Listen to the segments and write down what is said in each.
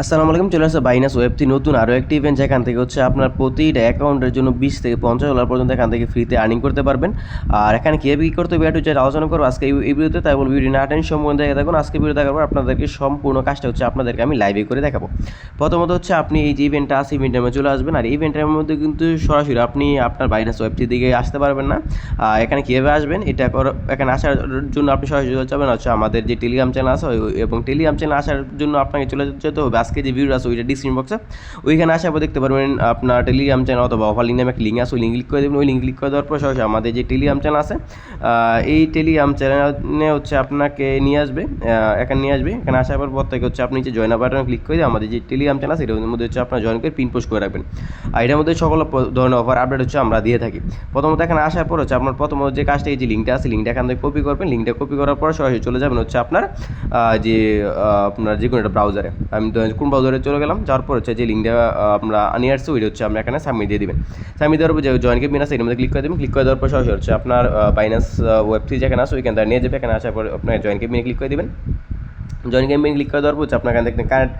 আসসালামু আলাইকুম। চলে আসছে বাইনাস ওয়েব3 নতুন আরও একটি ইভেন্ট, যেখান থেকে হচ্ছে আপনার প্রতিটা অ্যাকাউন্টের জন্য 20 থেকে $50 পর্যন্ত এখান থেকে ফ্রিতে আর্নিং করতে পারবেন। আর এখানে কীভাবে কী করতে হবে যেটা আলোচনা করবো আজকে এই ভিডিওতে, তাই বলবো ভিডিও না টেনে সম্পূর্ণ দেখে থাকুন। আজকে ভিডিও দেখাবো আপনাদেরকে সম্পূর্ণ কাজটা হচ্ছে আপনাদেরকে আমি লাইভে করে দেখাবো। প্রথমত হচ্ছে আপনি এই যে ইভেন্টটা আছে ইভেন্টের মধ্যে চলে আসবেন, আর ইভেন্টের মধ্যে কিন্তু সরাসরি আপনি আপনার বাইনাস ওয়েব3 দিকে আসতে পারবেন না। এখানে কীভাবে আসবেন, এখানে আসার জন্য আপনি সরাসরি যাবেন হচ্ছে আমাদের যে টেলিগ্রাম চ্যানেল আছে, এবং টেলিগ্রাম চ্যানেল আসার জন্য আপনাকে চলে যেতে হবে আজকে যে ভিডিও আছে ওইটা ডিসক্রিপশন বক্সে, ওইখানে আসার পর দেখতে পারবেন আপনার টেলিগ্রাম চ্যানেল অথবা অফার লিঙ্ক নামে একটা লিঙ্ক আছে, ওই লিঙ্ক ক্লিক করে দেবেন। ওই লিঙ্ক ক্লিক করে দেওয়ার পর সরাসরি আমাদের যে টেলিগ্রাম চ্যানেল আছে, এই টেলিগ্রাম চ্যানেলে হচ্ছে আপনাকে নিয়ে আসবে, এখানে আসার পর থেকে হচ্ছে আপনি যে জয়েন বাটনে ক্লিক করে দিয়ে আমাদের যে টেলিগ্রাম চ্যানেল আছে এটার মধ্যে হচ্ছে আপনার জয়েন করে পিন পোস্ট করে রাখবেন। আর এটার মধ্যে সকল ধরনের অফার আপডেট হচ্ছে আমরা দিয়ে থাকি। প্রথমত এখানে আসার পর হচ্ছে আপনার প্রথমত যে কাজটা, এই যে লিঙ্কটা আছে লিঙ্কটা এখান থেকে কপি করবেন। লিঙ্কটা কপি করার পর সরাসরি চলে যাবেন হচ্ছে আপনার যে আপনার যে কোনো একটা ব্রাউজারে, আমি কোন ব্রাউজারে চলে গেলাম, যাওয়ার পর হচ্ছে যে লিঙ্কটা আমরা নিয়ে আসছি ওইটা হচ্ছে আমরা এখানে সাবমিট দিয়ে দিবেন। সাবমিট দেওয়ার পর যে জয়েন গেম আছে এর মধ্যে ক্লিক করে দেবেন। ক্লিক করে দেওয়ার পর সরাসরি হচ্ছে আপনার বাইনাস ওয়েব3 যেখানে আছে ওইখানে নিয়ে যাবে। এখানে আসার পর আপনার জয়েন গেম ক্লিক করে দেবেন। জয়েন গেম ক্লিক করে দেওয়ার পর হচ্ছে আপনার এখান থেকে কারেন্ট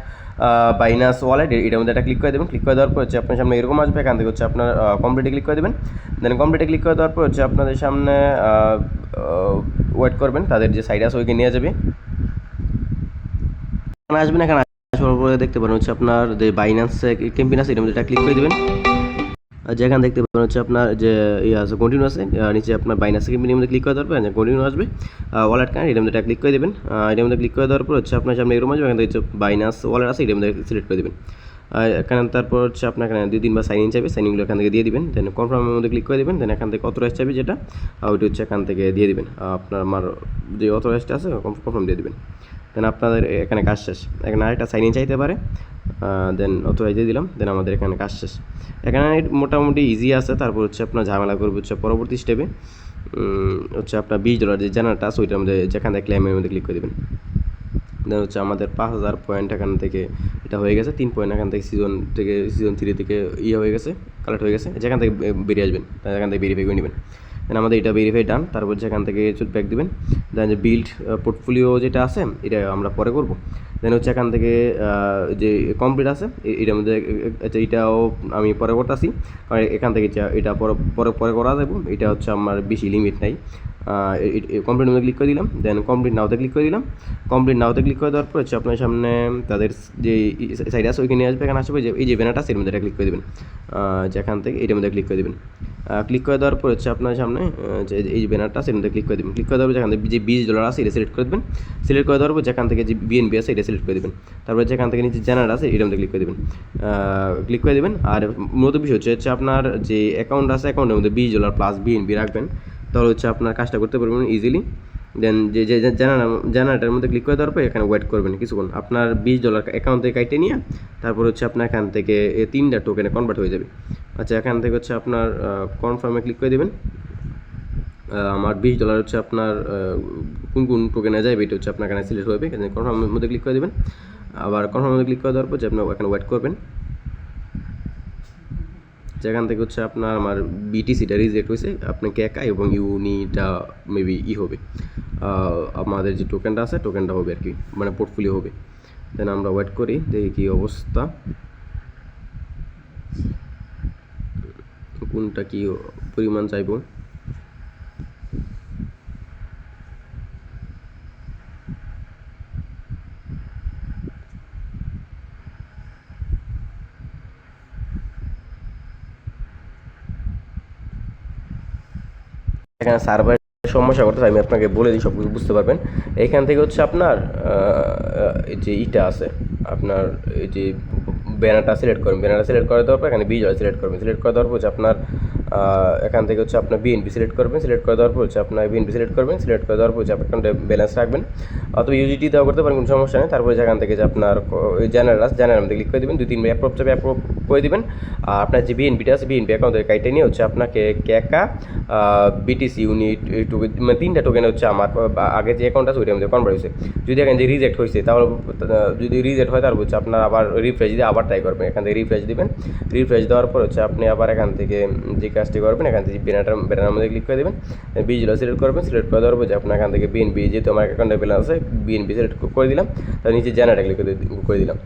বাইনাস ওয়ালেট এটার মধ্যে একটা ক্লিক করে দেবেন। ক্লিক করে দেওয়ার পর হচ্ছে আপনার সামনে এরকম আসবে, এখান থেকে হচ্ছে আপনার কমপ্লিটে ক্লিক করে দেবেন। দেন কমপ্লিটে ক্লিক করে দেওয়ার পর হচ্ছে আপনাদের সামনে ওয়েট করবেন, তাদের যে সাইড আছে ওইকে নিয়ে যাবে। এখানে আসবেন, এখানে আসার পরে দেখতে পারেন হচ্ছে আপনার যে বাইন্যান্স ক্যাম্পেইন আছে এটার মধ্যে একটা ক্লিক করে দেবেন। যেখানে দেখতে পাবেন হচ্ছে আপনার যে ইয়ে আছে কন্টিনিউ আছে, নিচে আপনার বাইনাস ক্যাম্পেইনের মধ্যে ক্লিক করে দেওয়ার পর কন্টিনিউ আসবে। ওয়ালেট কার্ড এটার মধ্যে ক্লিক করে দেবেন। এটার মধ্যে ক্লিক করে দেওয়ার পর হচ্ছে আপনার সামনে এরকম আসবে, এখান থেকে হচ্ছে বাইনাস ওয়ালেট আছে এটার মধ্যে সিলেক্ট করে দেবেন। এখানে তারপর হচ্ছে আপনার এখানে 2-3 বার সাইন ইন চাইবে, সাইনগুলো এখান থেকে দিয়ে দিবেন। দেন কনফার্মের মধ্যে ক্লিক করে দেবেন। দেন এখান থেকে অথরাইজ চাইবে যেটা, ওইটা হচ্ছে এখান থেকে দিয়ে দিবেন। আপনার আমার যে অথরাইজটা আছে কনফার্ম দিয়ে দিবেন। দেন আপনাদের এখানে কাজ শেষ। এখানে আরেকটা সাইন ইন চাইতে পারে, দেন অথরাইজ দিয়ে দিলাম। দেন আমাদের এখানে কাজ শেষ। এখানে মোটামুটি ইজি আছে। তারপর হচ্ছে আপনার ঝামেলা করবে হচ্ছে পরবর্তী স্টেপে হচ্ছে আপনার $20 যে জেনারেলটা আছে ওইটার মধ্যে যেখানে ক্লেমের মধ্যে ক্লিক করে দেবেন। দেন হচ্ছে আমাদের 5000 পয়েন্ট এখান থেকে এটা হয়ে গেছে, 3 পয়েন্ট এখান থেকে সিজন 3 থেকে হয়ে গেছে, কালেক্ট হয়ে গেছে। যেখান থেকে বেরিয়ে আসবেন এখান থেকে ভেরিফাই করে নেবেন। দেন আমাদের এটা ভেরিফাই ডান। তারপর যেখান থেকে ব্যাক দেবেন। দেন যে বিল্ড পোর্টফোলিও যেটা আছে এটা আমরা পরে করব। দেন হচ্ছে এখান থেকে যে কমপ্লিট আছে এটার মধ্যে আচ্ছা এটাও আমি পরে করতেছি, কারণ এখান থেকে এটা পরে পরে পরে করা যাবে। এটা হচ্ছে আমার বেশি লিমিট নাই। কমপ্লিট নাওতে ক্লিক করে দিলাম। দেন কমপ্লিট নাওতে ক্লিক করে দিলাম। কমপ্লিট নাওতে ক্লিক করে দেওয়ার পর হচ্ছে আপনার সামনে তাদের যে সাইড আছে ওইখানে আসবে। এখানে আসবে যে এই যে ব্যানারটা আছে এর মধ্যে এটা ক্লিক করে দেবেন। যেখান থেকে এটার মধ্যে ক্লিক করে দেবেন। ক্লিক করে দেওয়ার পর হচ্ছে আপনার সামনে যে এই যে ব্যানারটা আছে এর মধ্যে ক্লিক করে দেবেন। ক্লিক করে দেওয়ার পর যেখান থেকে যে $20 আছে এটা সিলেক্ট করে দেবেন। সিলেক্ট করে দেওয়ার পর যেখান থেকে যে বিএনবি আছে এটা সিলেক্ট করে দেবেন। তারপর যেখান থেকে নিচে জেনারেল আছে এটার মধ্যে ক্লিক করে দেবেন। ক্লিক করে দেবেন। আর মূলত বিষয় হচ্ছে আপনার যে অ্যাকাউন্ট আছে অ্যাকাউন্টের মধ্যে $20 প্লাস বিএনবি রাখবেন, তাহলে হচ্ছে আপনার কাজটা করতে পারবেন ইজিলি। দেন যে যে জেনারেটার মধ্যে ক্লিক করে দেওয়ার পর এখানে ওয়েট করবেন কিছুক্ষণ, আপনার $20 অ্যাকাউন্ট থেকে কাইটে নিয়ে তারপর হচ্ছে আপনার এখান থেকে 3টা টোকেনে কনভার্ট হয়ে যাবে। আচ্ছা এখান থেকে হচ্ছে আপনার কনফার্মে ক্লিক করে দেবেন। আমার $20 হচ্ছে আপনার কোন কোন টোকেনে যাবে এটা হচ্ছে আপনার এখানে সিলেক্ট হবে। এখানে কনফার্মের মধ্যে ক্লিক করে দেবেন। আবার কনফার্মের মধ্যে ক্লিক করে দেওয়ার পর যে আপনার এখানে ওয়েট করবেন। যেখান থেকে হচ্ছে আপনার আমার বিটিসিটা রিজেক্ট হয়েছে, আপনার ক্যাকা এবং ইউনিটা মেবি হবে, আমাদের যে টোকেনটা আছে টোকেনটা হবে আর কি, মানে পোর্টফোলিও হবে। দেন আমরা ওয়েট করি দেখি কী অবস্থা, কোনটা কী পরিমাণ চাইবো। এখানে সার্ভার সমস্যা করতেছে, আমি আপনাকে বলে দিই সব কিছু বুঝতে পারবেন। এখান থেকে হচ্ছে আপনার যে ইটা আছে আপনার এই যে ব্যানারটা সিলেক্ট করবেন। ব্যানারটা সিলেক্ট করে দেওয়ার পর এখানে $20 সিলেক্ট করবেন। সিলেক্ট করে দেওয়ার পর হচ্ছে আপনার এখান থেকে হচ্ছে আপনার বিএনপি সিলেক্ট করবেন। সিলেক্ট করে দেওয়ার পর হচ্ছে আপনার বিএনপি সিলেক্ট করবেন। সিলেক্ট করে দেওয়ার পর হচ্ছে আপনার অ্যাকাউন্টে ব্যালেন্স রাখবেন, অথবা ইউজিটি দেওয়া করতে পারেন, কোনো সমস্যা নেই। তারপরে যেখান থেকে যে আপনার জেনারেল মধ্যে ক্লিক করে দেবেন, 2-3 অ্যাপ্রুভ চাপে অ্যাপ্রুভ করে দেবেন। আর আপনার যে বিএনপিটা আছে বিএনপি অ্যাকাউন্টের কাইটে নিয়ে হচ্ছে আপনাকে ক্যাকা বিটিসি ইউনিট মানে 3টা টোকেন হচ্ছে আমার আগে যে অ্যাকাউন্ট আছে ওইটার মধ্যে কনভার্ট হয়েছে। যদি এখানে যে রিজেক্ট হয়েছে তাহলে যদি রিজেক্ট হয় তারপর হচ্ছে আপনার আবার রিফ্রেশ দিয়ে আবার ট্রাই করবেন। এখান থেকে রিফ্রেশ দিবেন। রিফ্রেশ দেওয়ার পর হচ্ছে আপনি আবার এখান থেকে যে কাজটি করবেন এখান থেকে ব্যানার মধ্যে ক্লিক করে দেবেন। $20 সিলেক্ট করবেন। সিলেক্ট করে দেওয়ার পর যে আপনার এখান থেকে বিএনপি যেহেতু আমার অ্যাকাউন্টে ব্যালেন্স আছে বিএনপি সিলেক্ট করে দিলাম, তার নিচে জেনারেট ক্লিক করে দিলাম।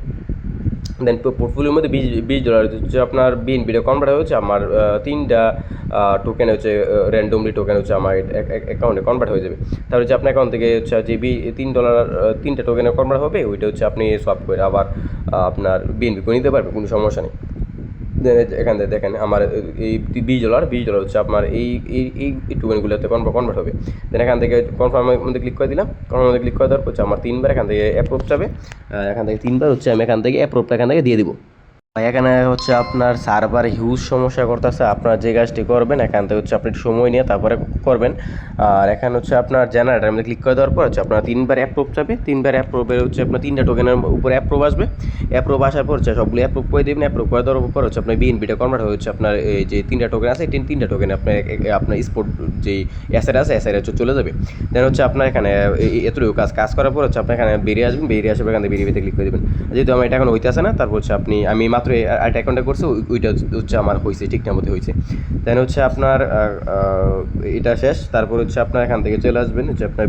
দেন পোর্টফোলিওর মধ্যে $20 হচ্ছে আপনার বিএনপিটা কনভার্ট হয়েছে আমার 3টা টোকেন হচ্ছে র্যান্ডমলি টোকেন হচ্ছে আমার অ্যাকাউন্টে কনভার্ট হয়ে যাবে। তাহলে হচ্ছে আপনার অ্যাকাউন্ট থেকে হচ্ছে যে $3 3টা টোকেনে কনভার্ট হবে, ওইটা হচ্ছে আপনি সোয়াপ করে আবার আপনার বিএনপি করে নিতে পারবেন, কোনো সমস্যা নেই। এখান থেকে দেখেন আমার এই $20 হচ্ছে আপনার এই এই এই টোকেনগুলোতে কনভার্ট হবে। দেন এখান থেকে কনফার্মের মধ্যে ক্লিক করে দিলাম। কনফার্মের মধ্যে ক্লিক করে দেওয়ার হচ্ছে আমার 3বার এখান থেকে অ্যাপ্রুভ যাবে। এখান থেকে 3বার হচ্ছে আমি এখান থেকে অ্যাপ্রুভটা এখান থেকে দিয়ে দিব। ভাই এখানে হচ্ছে আপনার সার্ভার হিউজ সমস্যা করতেছে। আপনার যে কাজটি করবেন এখান থেকে হচ্ছে আপনি সময় নিয়ে তারপরে করবেন। আর এখানে হচ্ছে আপনার জেনারেটার মধ্যে ক্লিক করে দেওয়ার পর হচ্ছে আপনার 3বার অ্যাপ্রুভ যাবে। 3বার অ্যাপ্রুভের হচ্ছে আপনার 3টা টোকেনের উপরে অ্যাপ্রুভ আসবে। অ্যাপ্রুভ আসার পর হচ্ছে সবগুলো অ্যাপ্রুভ করে দেবেন। অ্যাপ্রুভ করে দেওয়ার পর হচ্ছে আপনার বিএনপিটা কনভার্ট হচ্ছে আপনার এই যে 3টা টোকেন আছে, 3টা টোকেন আপনার স্পোর্ট যেই অ্যাসেট আছে অ্যাসেটে হচ্ছে চলে যাবে। দেন হচ্ছে আপনার এখানে এতটুকু কাজ করার পর হচ্ছে আপনার এখানে বেরিয়ে আসবেন। বেরিয়ে আসার পর এখান থেকে বেরিয়ে ক্লিক করে দেবেন। যেহেতু আমার এটা এখন হইতে আসে না, তারপর হচ্ছে আমি মাত্র একটা অ্যাকাউন্টে করছে, ওইটা হচ্ছে আমার হয়েছে, ঠিকঠাক মতো হয়েছে। দেন হচ্ছে আপনার এটা শেষ। তারপর হচ্ছে আপনার এখান থেকে চলে আসবেন, হচ্ছে আপনার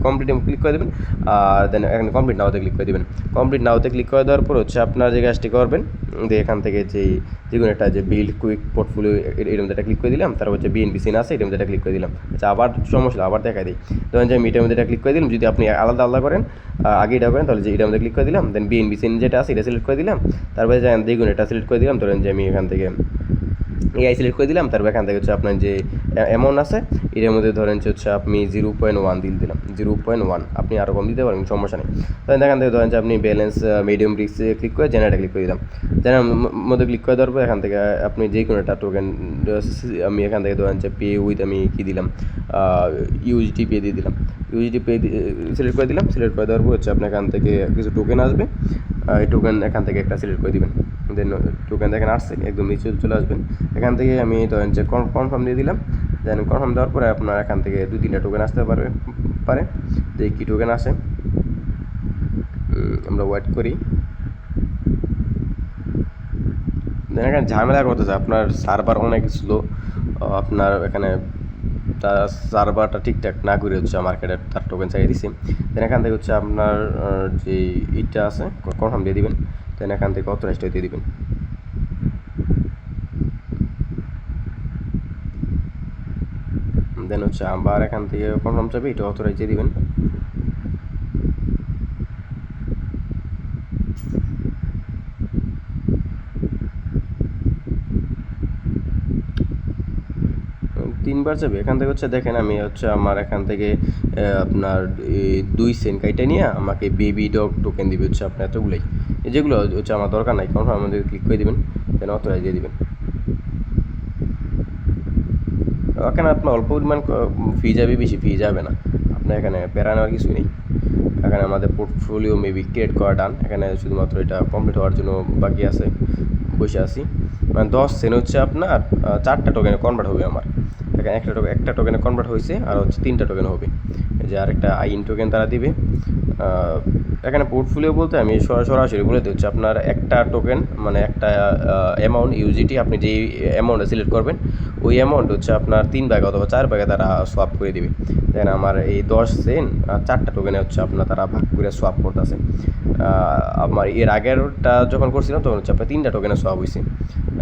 কমপ্লিট ক্লিক করে দেবেন। আর দেন এখানে কমপ্লিট নাওতে ক্লিক করে দেবেন। কমপ্লিট নাওতে ক্লিক করে দেওয়ার পর হচ্ছে আপনার যে কাজটি করবেন, যে এখান থেকে যে কোনো একটা যে বিল্ড কুইক পোর্টফোলিও এরকম যেটা ক্লিক করে দিলাম, তারপর হচ্ছে বিএনপি সিন আছে এরকম যেটা ক্লিক করে দিলাম। আচ্ছা, আবার সমস্যা আবার দেখাই দিই। ধরেন যে মিটার মধ্যে এটা ক্লিক করে দিলাম। যদি আপনি আলাদা আলাদা করেন, আগে এটা করেন, তাহলে যে এটার মধ্যে ক্লিক করে দিলাম। দেন বিএনপি সিন যেটা আছে এটা সিলেক্ট করে দিলাম। তারপরে দেখুন এটা সিলেক্ট করে দিলাম। ধরেন যে আমি এখান থেকে এআই সিলেক্ট করে দিলাম। তারপর এখান থেকে হচ্ছে আপনার যে অ্যামাউন্ট আছে এটার মধ্যে ধরেন হচ্ছে আপনি 0.1 দিলাম। 0.1 আপনি আরও কম দিতে পারেন, সমস্যা নেই। ধরেন এখান থেকে ধরেন যে আপনি ব্যালেন্স মিডিয়াম রিস্কে ক্লিক করে জেনারেটে ক্লিক করে দিলাম। জেনারের মধ্যে ক্লিক করে দেওয়ার পর এখান থেকে আপনি যে কোনো একটা টোকেন আমি এখান থেকে ধরেন যে পে উইথ আমি কী দিলাম, ইউএসডি পে দিয়ে দিলাম। ইউএসডি পে সিলেক্ট করে দিলাম। সিলেক্ট করে দেওয়ার পর হচ্ছে আপনার এখান থেকে কিছু টোকেন আসবে। এই টোকেন এখান থেকে একটা সিলেক্ট করে দিবেন। দেন টোকেন দেখেন আসছে, একদম নিচে চলে আসবেন। এখান থেকে আমি ধরেন যে কনফার্ম দিয়ে দিলাম। দেন কনফার্ম দেওয়ার পরে আপনার এখান থেকে 2-3টা টোকেন আসতে পারে। যে কী টোকেন আসে আমরা ওয়েট করি। দেন এখানে ঝামেলা করতেছে, আপনার সার্ভার অনেক স্লো। আপনার এখানে তার সার্ভারটা ঠিকঠাক না করে হচ্ছে মার্কেটের তার টোকেন চাইয়ে দিছি। দেন এখান থেকে হচ্ছে আপনার যে ইটা আছে কনফার্ম দিয়ে দিবেন। দেন এখান থেকে অথরাইজড দিয়ে দিবেন। দেন হচ্ছে আবার এখান থেকে কনফার্ম চাবে, এটা অথরাইজ দিয়ে দিবেন। তিনবার যাবে। এখান থেকে হচ্ছে দেখেন আমি হচ্ছে আমার এখান থেকে আপনার 2 সেন্ট কাইটা নিয়ে আমাকে বেবি ডগ টোকেন দিবে হচ্ছে আপনার এতগুলোই। যেগুলো হচ্ছে আমার দরকার নাই, কনফার্ম আমাদের ক্লিক করে দেবেন। দেন অথরাইজ দিয়ে দেবেন। এখানে আপনার অল্প পরিমাণ ফি যাবে, বেশি ফি যাবে না। আপনার এখানে প্যারা নেওয়ার কিছু নেই। এখানে আমাদের পোর্টফোলিও মেবি ক্রিয়েট করা ডান। এখানে শুধুমাত্র এটা কমপ্লিট হওয়ার জন্য বাকি আছে, বসে আছি। মানে 10 সেন্ট হচ্ছে আপনার 4টা টোকেনে কনভার্ট হবে আমার। এখানে একটা টোকেনে কনভার্ট হয়েছে, আর হচ্ছে 3টা টোকেন হবে। এই যে আরেকটা আইন টোকেন তারা দিবে। এখানে পোর্টফোলিও বলতে আমি সরাসরি বলে দিই হচ্ছে আপনার একটা টোকেন মানে একটা অ্যামাউন্ট ইউজিটি, আপনি যেই অ্যামাউন্টটা সিলেক্ট করবেন ওই অ্যামাউন্ট হচ্ছে আপনার 3 ভাগে অথবা 4 ভাগে তারা সোয়াপ করে দিবে। দেন আমার এই 10 সেন্ট 4টা টোকেনে হচ্ছে আপনার তারা ভাগ করে সোয়াপ করতেছে। আমার এর আগেরটা যখন করছিলাম তখন হচ্ছে আপনার 3টা টোকেনে সোয়াপ হয়েছে।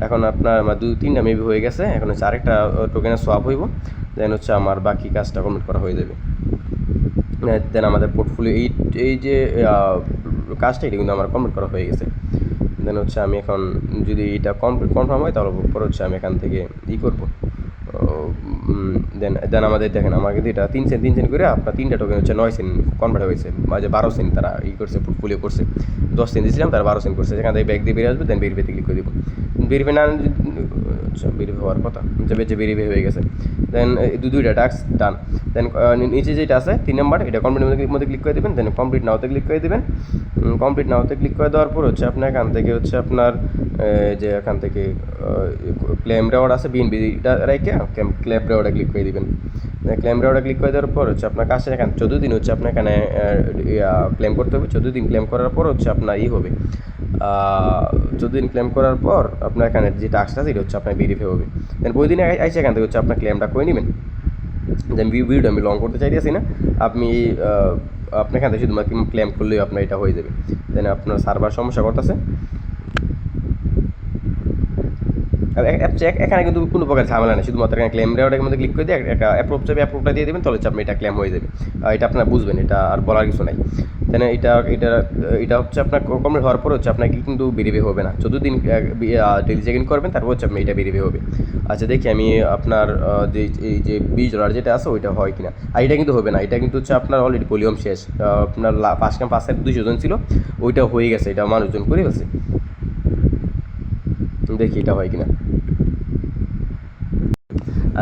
এখন আপনার 2-3টা মেবি হয়ে গেছে, এখন হচ্ছে আরেকটা টোকেনে সোয়াপ হইব। দেন হচ্ছে আমার বাকি কাজটা কমপ্লিট করা হয়ে যাবে। দেন আমাদের পোর্টফোলিও এই যে কাজটা এটা কিন্তু আমার কমপ্লিট করা হয়ে গেছে। দেন হচ্ছে আমি এখন যদি এটা কনফার্ম হয় তাহলে পরে হচ্ছে আমি এখান থেকে করবো। দেন আমাদের দেখেন আমার কিন্তু এটা 3 সেন্ট করে আপনার 3টা টোকেন হচ্ছে 9 সেন্ট কনভার্ট হয়েছে। যে 12 সেন্ট তারা করছে, পোর্টফোলিও করছে। 10 সেন্ট দিয়েছিলাম, তারা 12 সেন্ট করছে। সেখান থেকে ব্যাক দিয়ে বেরিয়ে আসবে। দেন ভেরিফাইতে ক্লিক করে দিব। ভেরিফাই না, আচ্ছা ভেরিফাই হওয়ার কথা, যে ভেরিফাই হয়ে গেছে। দেন দুইটা টাস্ক ডান। দেন নিচে যেটা আছে 3 নাম্বার, এটা কমপ্লিট মধ্যে ক্লিক করে দেবেন। দেন কমপ্লিট নাওতে ক্লিক করে দেবেন। কমপ্লিট নাওতে ক্লিক করে দেওয়ার পর হচ্ছে আপনার এখান থেকে হচ্ছে আপনার যে এখান থেকে ক্লেম রেওয়ার্ড আছে বিএনবিটা রেখে ক্লেম রেওয়ার্ডে ক্লিক করে দেবেন। ক্লেম রেওয়ার্ডে ক্লিক করে দেওয়ার পর হচ্ছে আপনার কাছে এখানে 14 দিন হচ্ছে আপনার এখানে ক্লেম করতে হবে। 14 দিন ক্লেম করার পর হচ্ছে আপনার হবে 14 দিন ক্লেম করার পর আপনার এখানে যে টাস্কটা আছে এটা হচ্ছে আপনার ভেরিফাই হবে। দেন ওই দিনে আইসে এখান থেকে হচ্ছে আপনার ক্লেমটা করে নেবেন। দেন ভিডিওটা আমি লং করতে চাইতেছি না, আপনি আপনি এখান থেকে শুধুমাত্র ক্লেম করলেই আপনার এটা হয়ে যাবে। দেন আপনার সার্ভার সমস্যা করতেছে। এখানে কিন্তু কোনো প্রকার ঝামেলা নেই, শুধুমাত্র এখানে ক্লেম রেওয়ার্ডের মধ্যে ক্লিক করে দিয়ে একটা অ্যাপ্রুভ চাবে, অ্যাপ্রুভটা দিয়ে দেবেন, তাহলে হচ্ছে আপনি এটা ক্লেম হয়ে যাবে। এটা আপনারা বুঝবেন, এটা আর বলার কিছু নাই। তাই না, এটা হচ্ছে আপনার কমপ্লিট হওয়ার পরে হচ্ছে আপনাকে কিন্তু ভেরিফাই হবে না, 14 দিন ডেলি চেক ইন করবেন, তারপর হচ্ছে আপনি এটা ভেরিফাই হবে। আচ্ছা দেখি আমি আপনার যে এই যে $20 যেটা আছে ওইটা হয় কিনা। আর এটা কিন্তু হবে না, এটা কিন্তু হচ্ছে আপনার অলরেডি ভলিউম শেষ। আপনার ফার্স্ট ক্যাম্প 200 জন ছিল, ওইটা হয়ে গেছে, এটা মানুষজন করে গেছে। দেখি এটা হয় কিনা।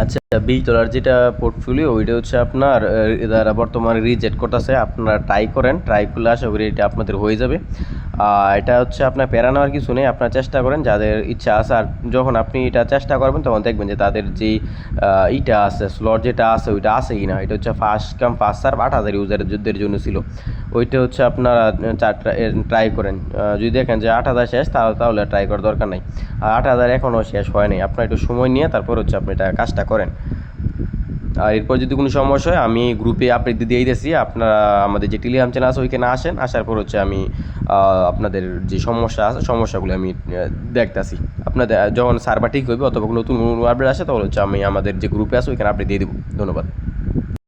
আচ্ছা $20 যেটা পোর্টফোলিও ওইটা হচ্ছে আপনার যারা বর্তমানে রিজেক্ট করতেছে, আপনারা ট্রাই করেন, ট্রাই করলে আশা করি এটা আপনাদের হয়ে যাবে। এটা হচ্ছে আপনার প্যারা নেওয়ার কিছু নেই, আপনার চেষ্টা করেন যাদের ইচ্ছা আছে। আর যখন আপনি এটা চেষ্টা করবেন তখন দেখবেন যে তাদের যেই ইটা আছে, স্লট যেটা আছে ওইটা আছে কি না। এটা হচ্ছে ফার্স্ট কাম ফার্স্ট সার্ভ 8000 ইউজারদের জন্য ছিল, ওইটা হচ্ছে আপনারা ট্রাই করেন। যদি দেখেন যে 8000 শেষ, তাহলে ট্রাই করার দরকার নাই। আর 8000 এখনও শেষ হয় নাই, আপনার একটু সময় নিয়ে তারপর হচ্ছে আপনি এটা কাজটা করেন। আর এরপর যদি কোনো সমস্যা হয় আমি গ্রুপে আপডেট দিয়ে দিয়েছি, আপনারা আমাদের যে টেলিগ্রাম চ্যানেল আছে ওইখানে আসেন, আসার পর হচ্ছে আমি আপনাদের যে সমস্যা আছে সমস্যাগুলো আমি দেখতেছি। আপনাদের যখন সার্ভার ঠিক হইবে অথবা নতুন আপডেট আসে তখন হচ্ছে আমি আমাদের যে গ্রুপে আছে ওইখানে আপডেট দিয়ে দেবো। ধন্যবাদ।